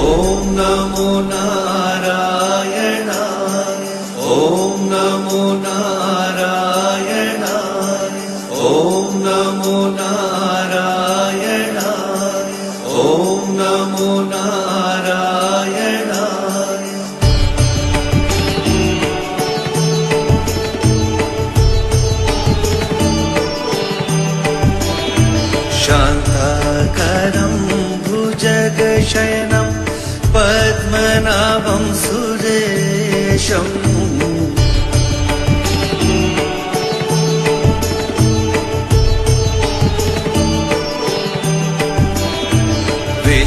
ॐ नमो नारायणाय ॐ नमो नारायणाय ॐ नमो नारायणाय ॐ नमो नारायणाय शान्ताकारं भुजगशयनं पद्मनाभं सुरेशम्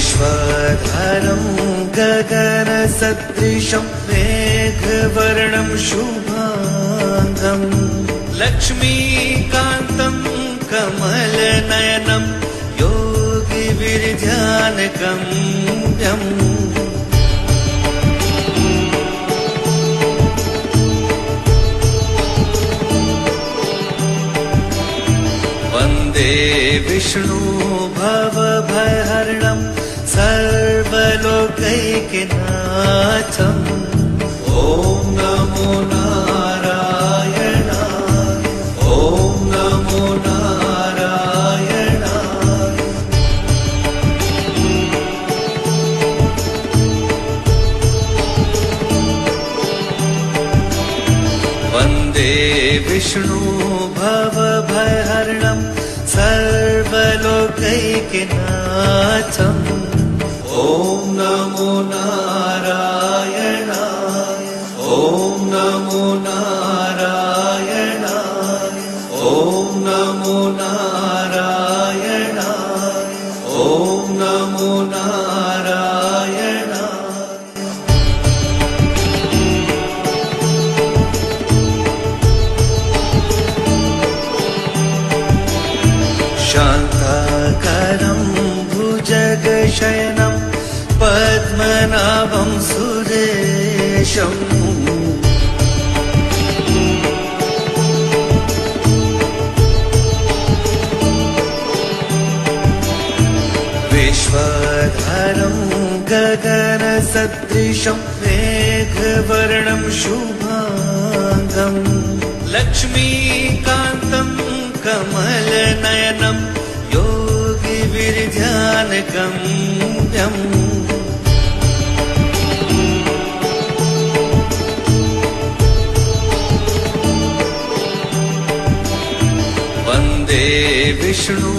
विश्वधारं गगनसदृशं मेघवर्णं शुभाङ्गं लक्ष्मीकान्तं कमलनयनं योगिविर्ध्यानगम्यम् वन्दे विष्णु भवभयहरणं सर्वलोकैकनाथम् ॐ नमो नारायणाय ॐ नमो नारायणाय वन्दे विष्णु भवभयहरणं सर्वलोकैकनाथम् ॐ नमो नारायणाय ॐ नमो नारायणाय ॐ नमो नारायणाय ॐ नमो नारायणाय शान्ताकारं भुजगशयनं पद्मनाभं सुरेशम् विश्वधारं गगनसदृशं मेघवर्णं शुभाङ्गं लक्ष्मीकान्तं कमलनयनं योगिविर्ध्यानगम्यम् वन्दे विष्णु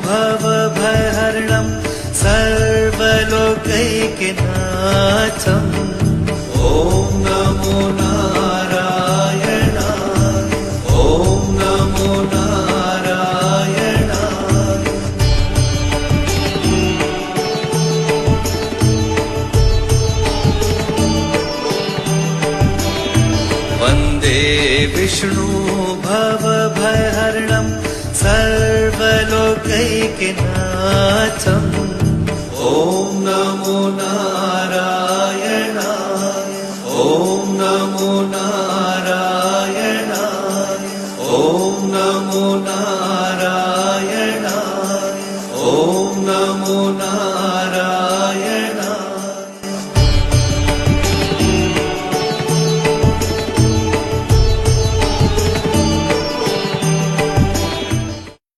भवभयहरणं सर्वलोकैकनाथम् ॐ नमो नारायणाय ॐ नमो नारायणाय वन्दे विष्णु भवभयहरणं सर्वलोकैकनाथम् ॐ नमो नारायणाय